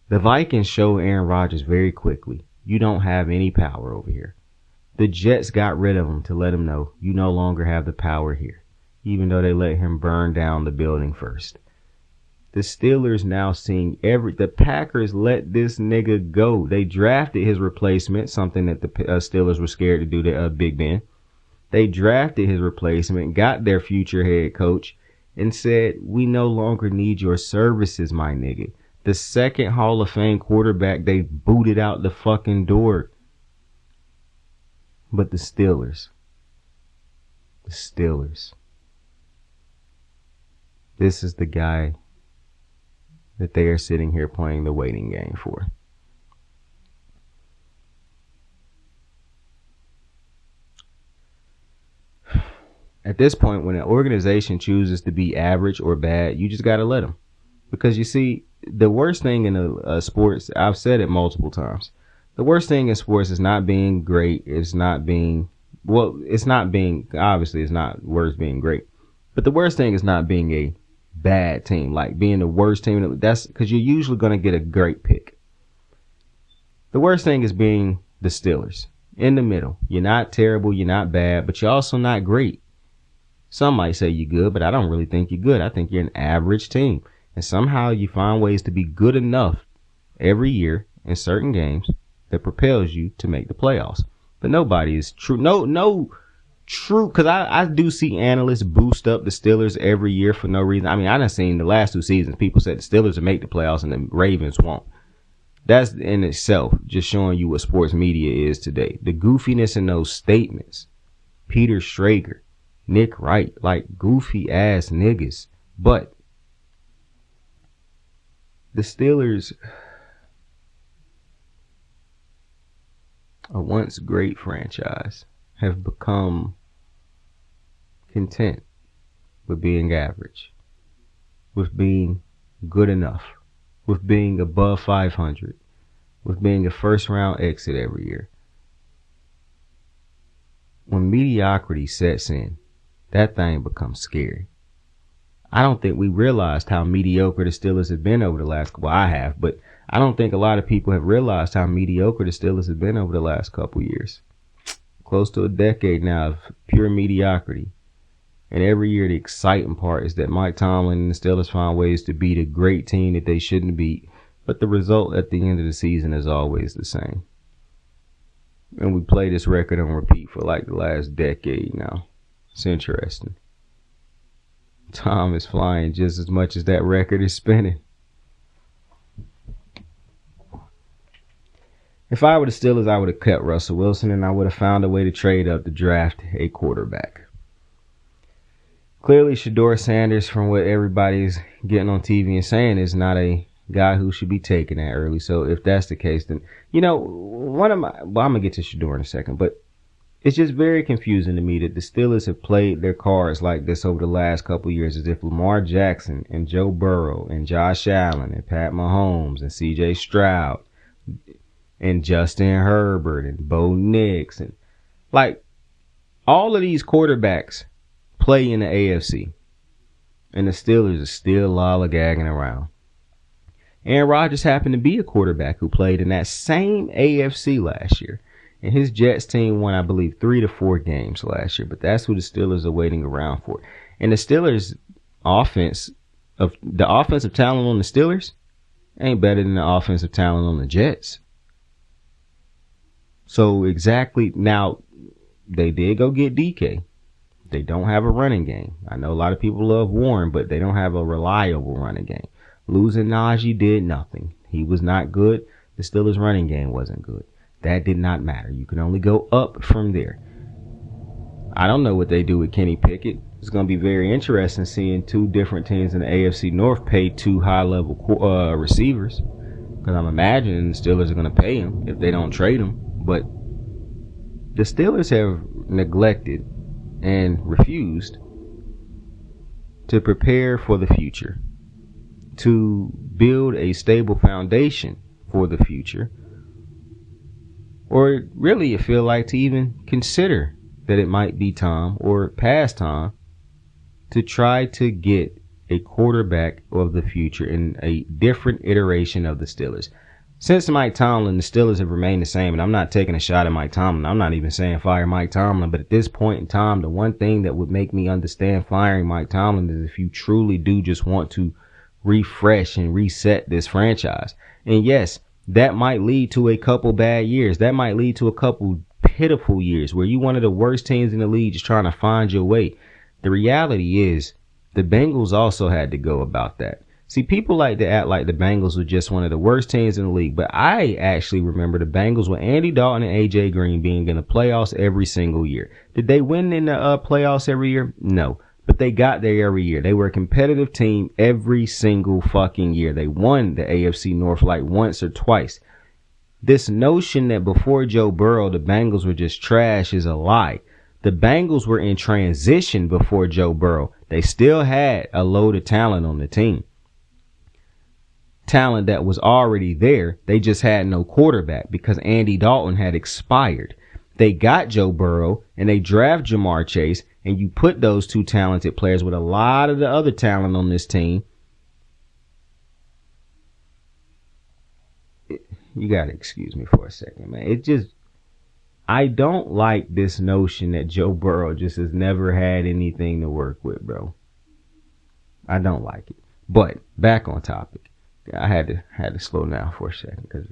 The Vikings show Aaron Rodgers very quickly, you don't have any power over here. The Jets got rid of him to let him know you no longer have the power here, even though they let him burn down the building first. The Steelers now seeing the Packers let this nigga go. They drafted his replacement, something that the Steelers were scared to do to Big Ben. They drafted his replacement, got their future head coach, and said, we no longer need your services, my nigga. The second Hall of Fame quarterback they booted out the fucking door. But the Steelers. This is the guy that they are sitting here playing the waiting game for. At this point, when an organization chooses to be average or bad, you just got to let them. Because you see, the worst thing in a sports, I've said it multiple times, the worst thing in sports is not being great, obviously it's not worse being great. But the worst thing is not being a bad team, like being the worst team. That's because you're usually going to get a great pick. The worst thing is being the Steelers. In the middle. You're not terrible, you're not bad, but you're also not great. Some might say you're good, but I don't really think you're good. I think you're an average team. And somehow you find ways to be good enough every year in certain games that propels you to make the playoffs. But nobody is true. No true, because I do see analysts boost up the Steelers every year for no reason. I mean, I done seen the last 2 seasons, people said the Steelers will make the playoffs and the Ravens won't. That's in itself just showing you what sports media is today. The goofiness in those statements. Peter Schrager, Nick Wright, like goofy ass niggas. But the Steelers, a once great franchise, have become content with being average, with being good enough, with being above 500, with being a first round exit every year. When mediocrity sets in, that thing becomes scary. I don't think we realized how mediocre the Steelers have been over the last couple. Well, I have, but I don't think a lot of people have realized how mediocre the Steelers have been over the last couple years. Close to a decade now of pure mediocrity. And every year the exciting part is that Mike Tomlin and the Steelers find ways to beat a great team that they shouldn't beat. But the result at the end of the season is always the same. And we play this record on repeat for like the last decade now. It's interesting. Time is flying just as much as that record is spinning. If I were the Steelers, I would have kept Russell Wilson and I would have found a way to trade up to draft a quarterback. Clearly, Shedeur Sanders, from what everybody's getting on TV and saying, is not a guy who should be taken that early. So if that's the case, then, I'm going to get to Shedeur in a second, but it's just very confusing to me that the Steelers have played their cards like this over the last couple of years, as if Lamar Jackson and Joe Burrow and Josh Allen and Pat Mahomes and C.J. Stroud and Justin Herbert and Bo Nix and like all of these quarterbacks play in the AFC, and the Steelers are still lollygagging around. Aaron Rodgers happened to be a quarterback who played in that same AFC last year. And his Jets team won, I believe, 3 to 4 games last year. But that's who the Steelers are waiting around for. And the Steelers' the offensive talent on the Steelers ain't better than the offensive talent on the Jets. So exactly, now, they did go get DK. They don't have a running game. I know a lot of people love Warren, but they don't have a reliable running game. Losing Najee did nothing. He was not good. The Steelers' running game wasn't good. That did not matter. You can only go up from there. I don't know what they do with Kenny Pickett. It's going to be very interesting seeing two different teams in the AFC North pay two high-level receivers. Because I'm imagining the Steelers are going to pay him if they don't trade him. But the Steelers have neglected and refused to prepare for the future, to build a stable foundation for the future, or really you feel like to even consider that it might be time or past time to try to get a quarterback of the future in a different iteration of the Steelers. Since Mike Tomlin, the Steelers have remained the same, and I'm not taking a shot at Mike Tomlin. I'm not even saying fire Mike Tomlin, but at this point in time, the one thing that would make me understand firing Mike Tomlin is if you truly do just want to refresh and reset this franchise. And yes, that might lead to a couple bad years. That might lead to a couple pitiful years where you're one of the worst teams in the league just trying to find your way. The reality is the Bengals also had to go about that. See, people like to act like the Bengals were just one of the worst teams in the league, but I actually remember the Bengals with Andy Dalton and A.J. Green being in the playoffs every single year. Did they win in the playoffs every year? No. But they got there every year. They were a competitive team every single fucking year. They won the AFC North like once or twice. This notion that before Joe Burrow, the Bengals were just trash is a lie. The Bengals were in transition before Joe Burrow. They still had a load of talent on the team. Talent that was already there. They just had no quarterback because Andy Dalton had expired. They got Joe Burrow and they draft Jamar Chase, and you put those two talented players with a lot of the other talent on this team. You got to excuse me for a second, man. I don't like this notion that Joe Burrow just has never had anything to work with, bro. I don't like it. But back on topic. I had to slow down for a second because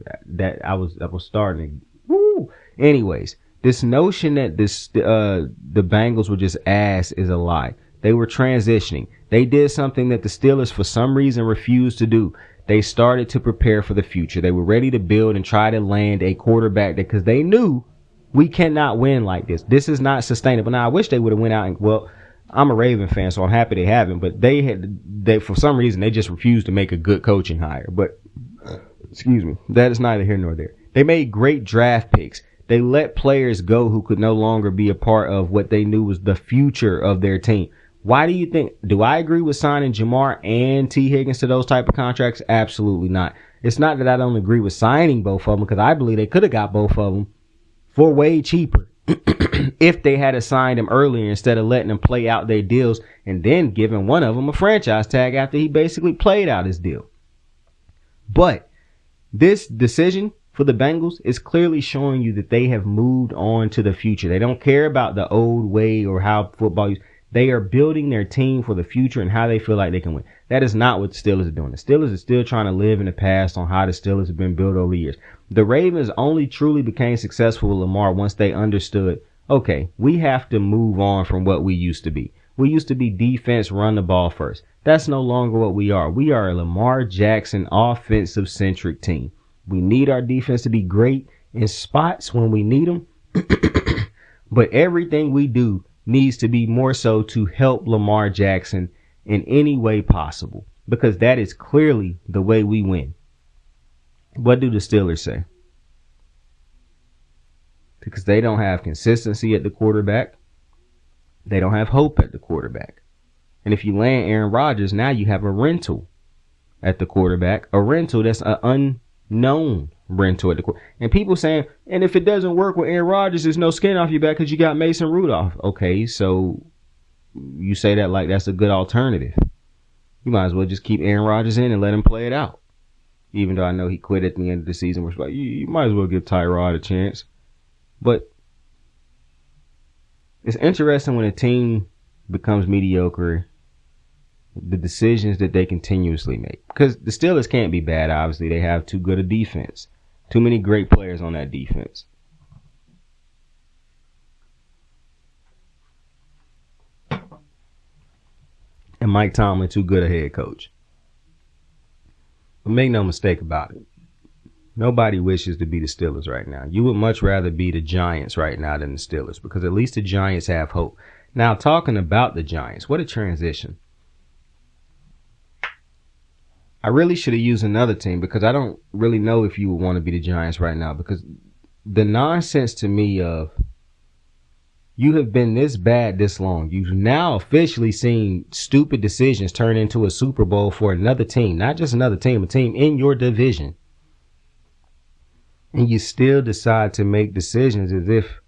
I was starting to. Woo! Anyways, this notion that the Bengals were just ass is a lie. They were transitioning. They did something that the Steelers for some reason refused to do. They started to prepare for the future. They were ready to build and try to land a quarterback because they knew we cannot win like this. This is not sustainable. Now, I wish they would have went out and, well, I'm a Raven fan, so I'm happy they haven't. But they for some reason, they just refused to make a good coaching hire. But, excuse me, that is neither here nor there. They made great draft picks. They let players go who could no longer be a part of what they knew was the future of their team. Why do you think? Do I agree with signing Jamar and T. Higgins to those type of contracts? Absolutely not. It's not that I don't agree with signing both of them, because I believe they could have got both of them for way cheaper if they had assigned him earlier instead of letting them play out their deals and then giving one of them a franchise tag after he basically played out his deal. But this decision for the Bengals is clearly showing you that they have moved on to the future. They don't care about the old way or how football is. They are building their team for the future and how they feel like they can win. That is not what the Steelers are doing. The Steelers are still trying to live in the past on how the Steelers have been built over the years. The Ravens only truly became successful with Lamar once they understood, okay, we have to move on from what we used to be. We used to be defense, run the ball first. That's no longer what we are. We are a Lamar Jackson offensive-centric team. We need our defense to be great in spots when we need them. But everything we do needs to be more so to help Lamar Jackson in any way possible, because that is clearly the way we win. What do the Steelers say? Because they don't have consistency at the quarterback. They don't have hope at the quarterback. And if you land Aaron Rodgers, now you have a rental at the quarterback. A rental that's an unknown rental at the quarterback. And people saying, and if it doesn't work with Aaron Rodgers, there's no skin off your back because you got Mason Rudolph. Okay, so you say that like that's a good alternative. You might as well just keep Aaron Rodgers in and let him play it out. Even though I know he quit at the end of the season, which like you might as well give Tyrod a chance. But it's interesting when a team becomes mediocre, the decisions that they continuously make. Because the Steelers can't be bad, obviously. They have too good a defense. Too many great players on that defense. And Mike Tomlin, too good a head coach. But make no mistake about it. Nobody wishes to be the Steelers right now. You would much rather be the Giants right now than the Steelers, because at least the Giants have hope. Now, talking about the Giants, what a transition. I really should have used another team, because I don't really know if you would want to be the Giants right now, because the nonsense to me of you have been this bad this long. You've now officially seen stupid decisions turn into a Super Bowl for another team, not just another team, a team in your division. And you still decide to make decisions as if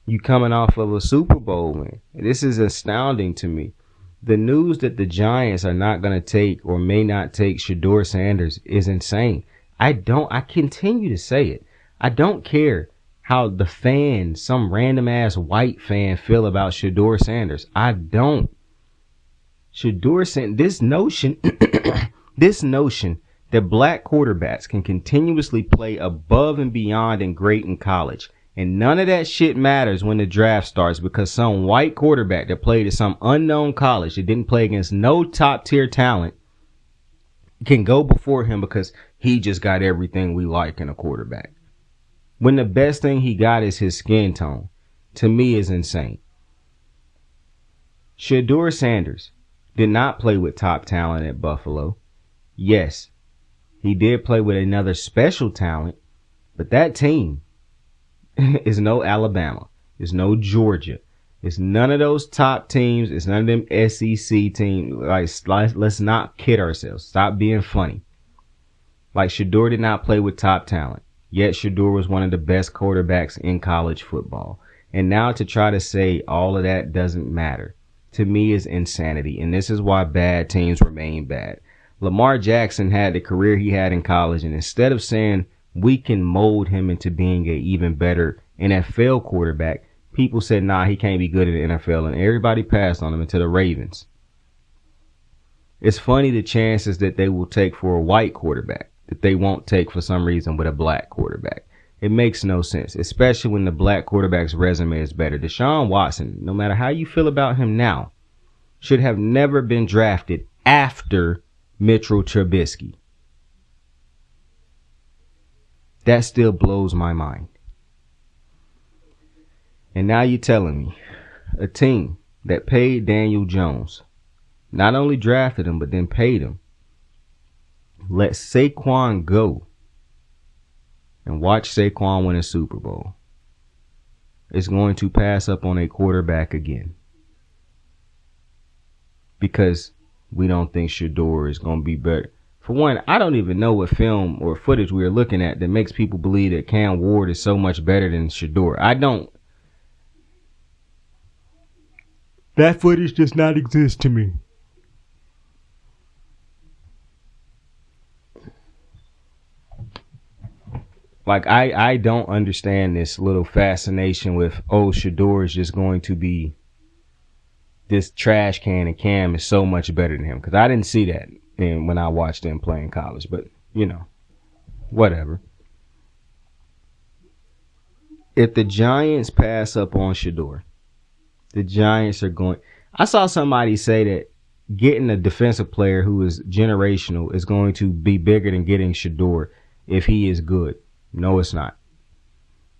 you coming off of a Super Bowl win. This is astounding to me. The news that the Giants are not going to take or may not take Shedeur Sanders is insane. I continue to say it. I don't care how the fans, some random ass white fan, feel about Shedeur Sanders. I don't. Shedeur Sanders, this notion that black quarterbacks can continuously play above and beyond and great in college. And none of that shit matters when the draft starts, because some white quarterback that played at some unknown college that didn't play against no top tier talent can go before him because he just got everything we like in a quarterback. When the best thing he got is his skin tone, to me is insane. Shedeur Sanders did not play with top talent at Buffalo. Yes, he did play with another special talent, but that team is no Alabama. It's no Georgia. It's none of those top teams. It's none of them SEC teams. Let's not kid ourselves. Stop being funny. Like, Shedeur did not play with top talent, yet Shedeur was one of the best quarterbacks in college football. And now to try to say all of that doesn't matter, to me, is insanity. And this is why bad teams remain bad. Lamar Jackson had the career he had in college, and instead of saying we can mold him into being an even better NFL quarterback, people said, nah, he can't be good in the NFL, and everybody passed on him until the Ravens. It's funny the chances that they will take for a white quarterback that they won't take for some reason with a black quarterback. It makes no sense, especially when the black quarterback's resume is better. Deshaun Watson, no matter how you feel about him now, should have never been drafted after Mitchell Trubisky. That still blows my mind. And now you're telling me a team that paid Daniel Jones, not only drafted him, but then paid him, let Saquon go and watch Saquon win a Super Bowl. is going to pass up on a quarterback again. Because we don't think Shedeur is going to be better. For one, I don't even know what film or footage we are looking at that makes people believe that Cam Ward is so much better than Shedeur. I don't. That footage does not exist to me. Like, I don't understand this little fascination with, Shedeur is just going to be this trash can and Cam is so much better than him. Because I didn't see that when I watched them play in college. But, whatever. If the Giants pass up on Shedeur, the Giants are going... I saw somebody say that getting a defensive player who is generational is going to be bigger than getting Shedeur if he is good. No, it's not.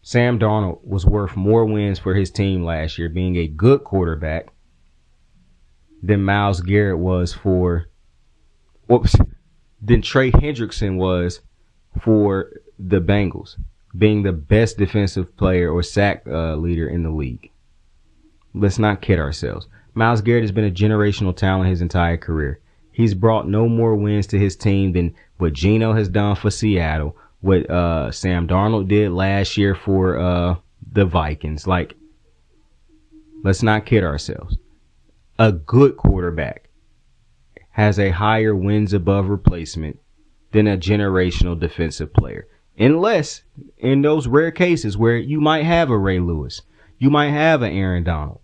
Sam Darnold was worth more wins for his team last year being a good quarterback than Myles Garrett was than Trey Hendrickson was for the Bengals, being the best defensive player or sack leader in the league. Let's not kid ourselves. Myles Garrett has been a generational talent his entire career. He's brought no more wins to his team than what Geno has done for Seattle, what Sam Darnold did last year for the Vikings. Like, let's not kid ourselves. A good quarterback has a higher wins above replacement than a generational defensive player. Unless in those rare cases where you might have a Ray Lewis, you might have an Aaron Donald,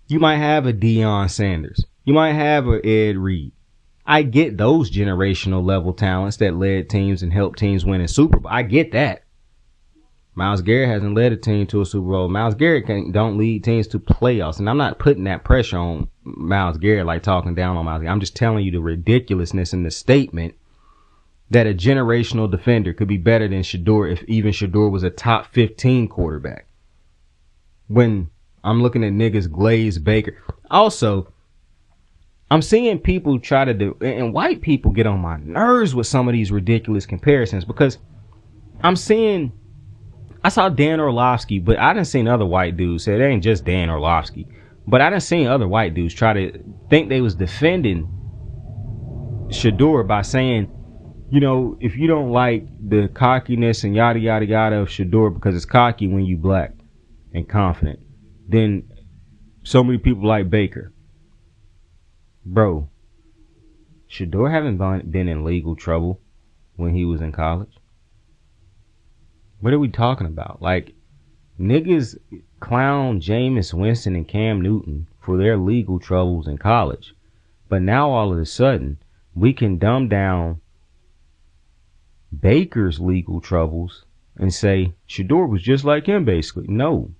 you might have a Deion Sanders, you might have a Ed Reed. I get those generational level talents that led teams and helped teams win a Super Bowl. I get that. Myles Garrett hasn't led a team to a Super Bowl. Myles Garrett don't lead teams to playoffs. And I'm not putting that pressure on Myles Garrett, like talking down on Myles Garrett. I'm just telling you the ridiculousness in the statement that a generational defender could be better than Shedeur if even Shedeur was a top 15 quarterback. When I'm looking at niggas Glaze Baker. Also, I'm seeing people try to do, and white people get on my nerves with some of these ridiculous comparisons because I saw Dan Orlovsky, but I done seen other white dudes say it ain't just Dan Orlovsky, but I done seen other white dudes try to think they was defending Shedeur by saying, if you don't like the cockiness and yada yada yada of Shedeur because it's cocky when you black and confident, then so many people like Baker. Bro, Shedeur haven't been in legal trouble when he was in college. What are we talking about? Like, niggas clown Jameis Winston and Cam Newton for their legal troubles in college. But now all of a sudden, we can dumb down Baker's legal troubles and say Shedeur was just like him, basically. No.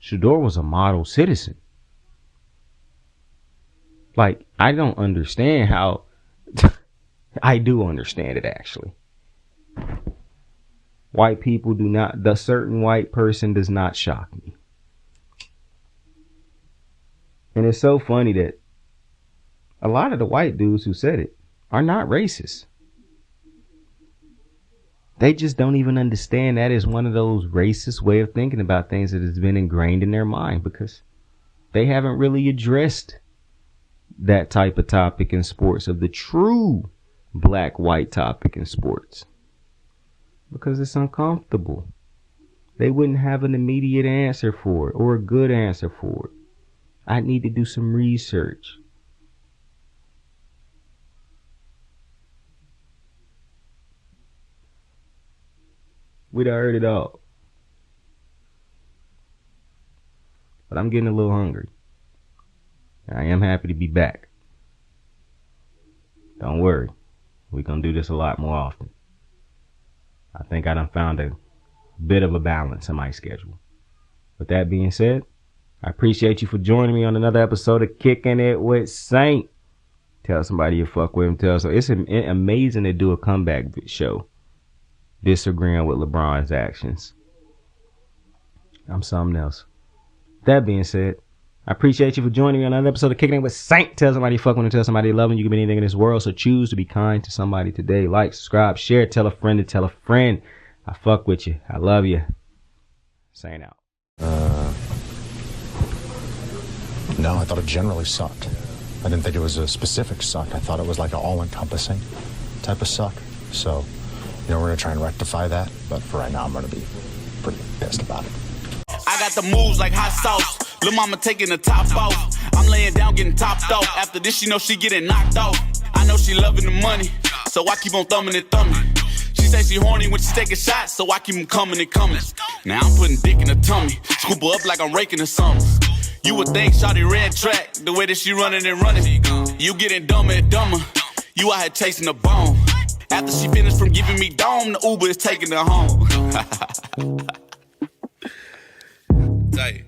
Shedeur was a model citizen. Like, I don't understand how... I do understand it, actually. White people do not... The certain white person does not shock me. And it's so funny that a lot of the white dudes who said it are not racist. They just don't even understand that is one of those racist way of thinking about things that has been ingrained in their mind because they haven't really addressed that type of topic in sports, of the true black-white topic in sports, because it's uncomfortable. They wouldn't have an immediate answer for it or a good answer for it. I need to do some research. We'd have heard it all. But I'm getting a little hungry. I am happy to be back. Don't worry. We're going to do this a lot more often. I think I done found a bit of a balance in my schedule. With that being said, I appreciate you for joining me on another episode of Kicking It with Saint. Tell somebody you fuck with him. It's amazing to do a comeback show disagreeing with LeBron's actions. I'm something else. That being said, I appreciate you for joining me on another episode of Kicking It with Saint. Tell somebody you fuck with him, tell somebody you love him. You can be anything in this world, so choose to be kind to somebody today. Like, subscribe, share, tell a friend to tell a friend. I fuck with you. I love you. Saying out. No, I thought it generally sucked. I didn't think it was a specific suck. I thought it was like an all-encompassing type of suck. So, we're going to try and rectify that. But for right now, I'm going to be pretty pissed about it. I got the moves like hot sauce. Lil' mama taking the top off. I'm laying down getting topped off. After this, she know she getting knocked off. I know she loving the money, so I keep on thumbing and thumbing. She say she horny when she taking shots, so I keep them coming and coming. Now I'm putting dick in her tummy. Scoop her up like I'm raking her something. You would think shawty red track, the way that she running and running. You getting dumber and dumber. You out here chasing the bone. After she finished from giving me dome, the Uber is taking her home. Tight.